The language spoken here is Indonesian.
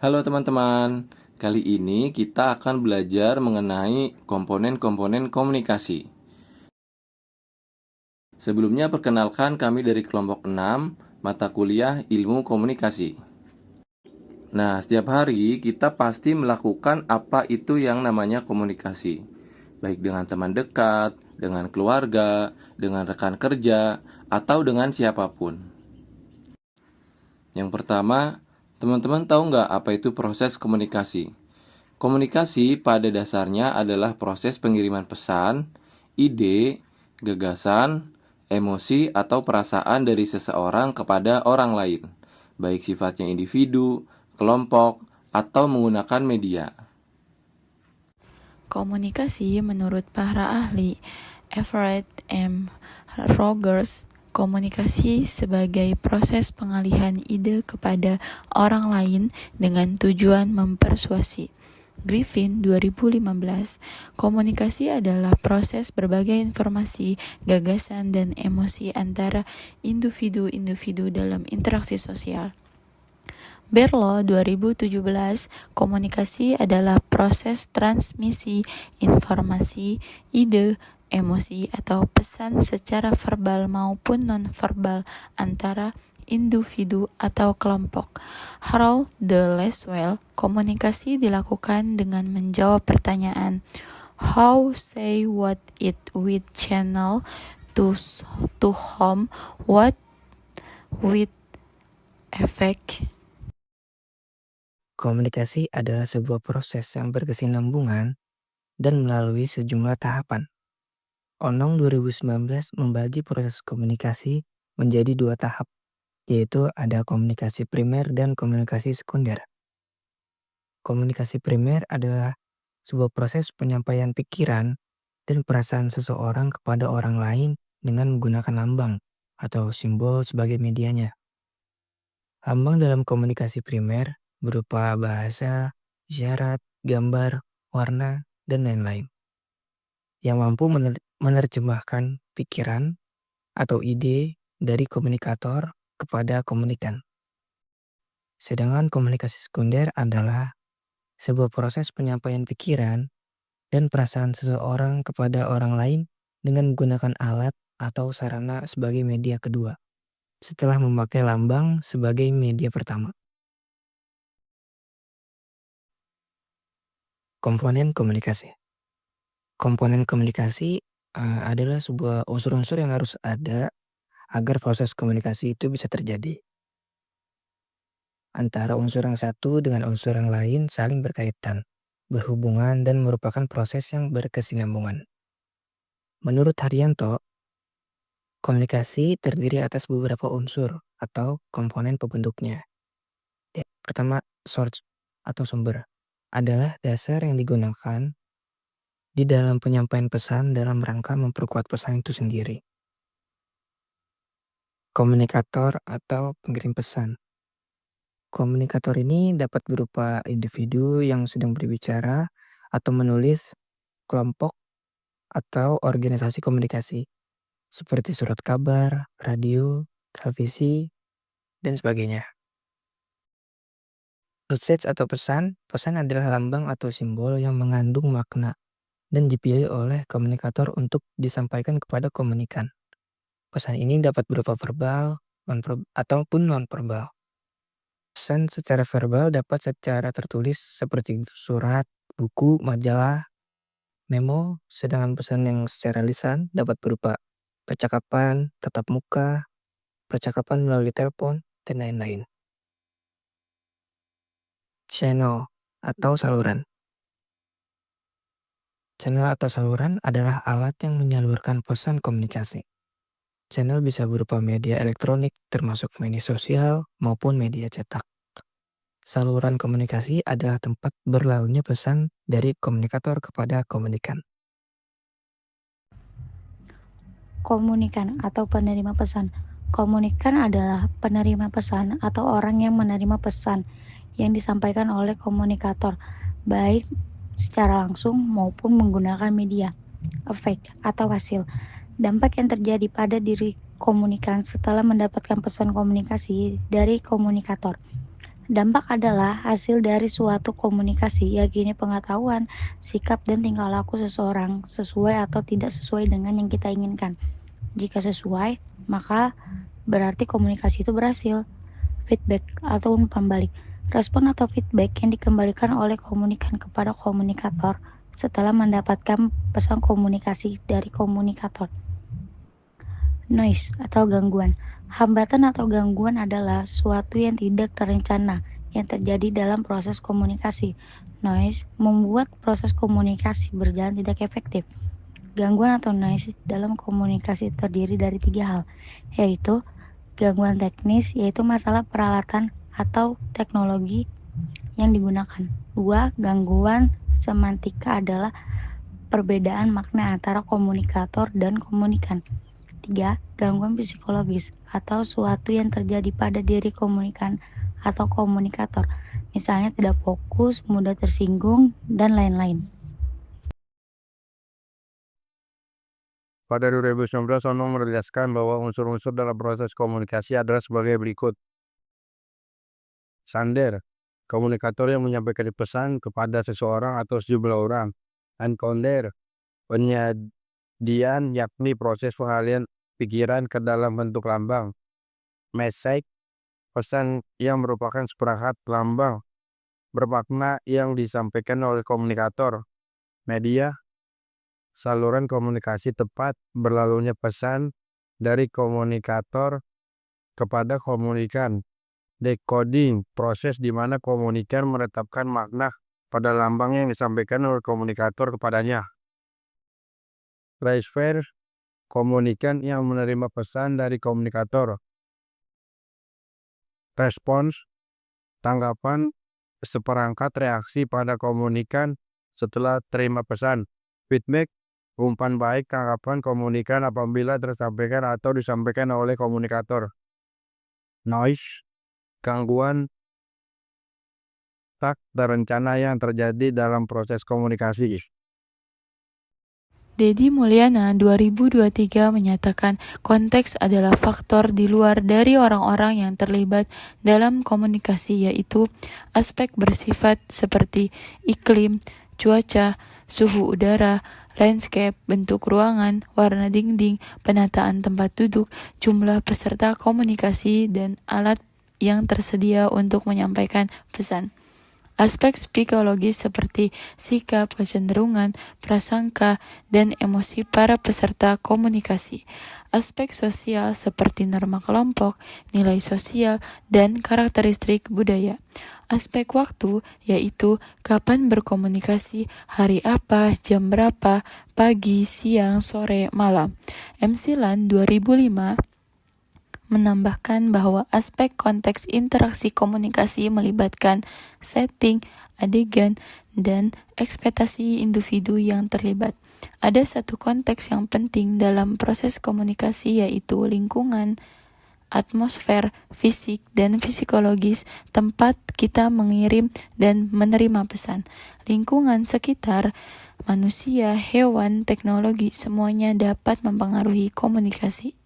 Halo teman-teman, kali ini kita akan belajar mengenai komponen-komponen komunikasi. Sebelumnya perkenalkan kami dari kelompok 6, mata kuliah Ilmu Komunikasi. Nah, setiap hari kita pasti melakukan apa itu yang namanya komunikasi. Baik dengan teman dekat, dengan keluarga, dengan rekan kerja, atau dengan siapapun. Yang pertama, teman-teman tahu nggak apa itu proses komunikasi? Komunikasi pada dasarnya adalah proses pengiriman pesan, ide, gagasan, emosi, atau perasaan dari seseorang kepada orang lain, baik sifatnya individu, kelompok, atau menggunakan media. Komunikasi menurut para ahli Everett M. Rogers, komunikasi sebagai proses pengalihan ide kepada orang lain dengan tujuan mempersuasi. Griffin 2015, komunikasi adalah proses berbagai informasi, gagasan, dan emosi antara individu-individu dalam interaksi sosial. Berlo 2017, komunikasi adalah proses transmisi informasi, ide, emosi, atau pesan secara verbal maupun non-verbal antara individu atau kelompok. Harold de Laswell, komunikasi dilakukan dengan menjawab pertanyaan how, say, what, it, with, channel, to whom, what, with, effect. Komunikasi adalah sebuah proses yang berkesinambungan dan melalui sejumlah tahapan. Onong 2019 membagi proses komunikasi menjadi 2 tahap, yaitu ada komunikasi primer dan komunikasi sekunder. Komunikasi primer adalah sebuah proses penyampaian pikiran dan perasaan seseorang kepada orang lain dengan menggunakan lambang atau simbol sebagai medianya. Lambang dalam komunikasi primer berupa bahasa, isyarat, gambar, warna, dan lain-lain, yang mampu menerjemahkan pikiran atau ide dari komunikator kepada komunikan. Sedangkan komunikasi sekunder adalah sebuah proses penyampaian pikiran dan perasaan seseorang kepada orang lain dengan menggunakan alat atau sarana sebagai media kedua, setelah memakai lambang sebagai media pertama. Komponen komunikasi. Komponen komunikasi adalah sebuah unsur-unsur yang harus ada agar proses komunikasi itu bisa terjadi. Antara unsur yang satu dengan unsur yang lain saling berkaitan, berhubungan, dan merupakan proses yang berkesinambungan. Menurut Haryanto, komunikasi terdiri atas beberapa unsur atau komponen pembentuknya. Pertama, source atau sumber adalah dasar yang digunakan di dalam penyampaian pesan dalam rangka memperkuat pesan itu sendiri. Komunikator atau pengirim pesan. Komunikator ini dapat berupa individu yang sedang berbicara atau menulis, kelompok, atau organisasi komunikasi, seperti surat kabar, radio, televisi, dan sebagainya. Message atau pesan adalah lambang atau simbol yang mengandung makna dan dipilih oleh komunikator untuk disampaikan kepada komunikan. Pesan ini dapat berupa verbal ataupun non-verbal. Pesan secara verbal dapat secara tertulis seperti surat, buku, majalah, memo, sedangkan pesan yang secara lisan dapat berupa percakapan, tatap muka, percakapan melalui telepon, dan lain-lain. Channel atau saluran. Channel atau saluran adalah alat yang menyalurkan pesan komunikasi. Channel bisa berupa media elektronik termasuk media sosial maupun media cetak. Saluran komunikasi adalah tempat berlalunya pesan dari komunikator kepada komunikan. Komunikan atau penerima pesan. Komunikan adalah penerima pesan atau orang yang menerima pesan yang disampaikan oleh komunikator, baik secara langsung maupun menggunakan media, efek, atau hasil. Dampak yang terjadi pada diri komunikan setelah mendapatkan pesan komunikasi dari komunikator. Dampak adalah hasil dari suatu komunikasi, yakni pengetahuan, sikap, dan tingkah laku seseorang sesuai atau tidak sesuai dengan yang kita inginkan. Jika sesuai, maka berarti komunikasi itu berhasil. Feedback atau umpan balik. Respon atau feedback yang dikembalikan oleh komunikan kepada komunikator setelah mendapatkan pesan komunikasi dari komunikator. Noise atau gangguan. Hambatan atau gangguan adalah suatu yang tidak terencana yang terjadi dalam proses komunikasi. Noise membuat proses komunikasi berjalan tidak efektif. Gangguan atau noise dalam komunikasi terdiri dari 3 hal, yaitu gangguan teknis, yaitu masalah peralatan atau teknologi yang digunakan. 2. Gangguan semantika adalah perbedaan makna antara komunikator dan komunikan. 3. Gangguan psikologis atau suatu yang terjadi pada diri komunikan atau komunikator, misalnya tidak fokus, mudah tersinggung, dan lain-lain. Pada 2019, Ono menjelaskan bahwa unsur-unsur dalam proses komunikasi adalah sebagai berikut. Sender, komunikator yang menyampaikan pesan kepada seseorang atau sejumlah orang. Encounder, penyajian yakni proses pengalian pikiran ke dalam bentuk lambang. Message, pesan yang merupakan seperangkat lambang bermakna yang disampaikan oleh komunikator. Media, saluran komunikasi tepat berlalunya pesan dari komunikator kepada komunikan. Decoding, proses di mana komunikan menetapkan makna pada lambang yang disampaikan oleh komunikator kepadanya. Transfer, komunikan yang menerima pesan dari komunikator. Respons, tanggapan seperangkat reaksi pada komunikan setelah terima pesan. Feedback, umpan baik tanggapan komunikan apabila tersampaikan atau disampaikan oleh komunikator. Noise, gangguan tak terencana yang terjadi dalam proses komunikasi. Deddy Mulyana 2023 menyatakan konteks adalah faktor di luar dari orang-orang yang terlibat dalam komunikasi, yaitu aspek bersifat seperti iklim, cuaca, suhu udara, landscape, bentuk ruangan, warna dinding, penataan tempat duduk, jumlah peserta komunikasi, dan alat yang tersedia untuk menyampaikan pesan. Aspek psikologis seperti sikap, kecenderungan, prasangka, dan emosi para peserta komunikasi. Aspek sosial seperti norma kelompok, nilai sosial, dan karakteristik budaya. Aspek waktu yaitu kapan berkomunikasi, hari apa, jam berapa, pagi, siang, sore, malam. MCLan 2005 menambahkan bahwa aspek konteks interaksi komunikasi melibatkan setting, adegan, dan ekspektasi individu yang terlibat. Ada satu konteks yang penting dalam proses komunikasi, yaitu lingkungan, atmosfer, fisik, dan psikologis tempat kita mengirim dan menerima pesan. Lingkungan sekitar, manusia, hewan, teknologi, semuanya dapat mempengaruhi komunikasi.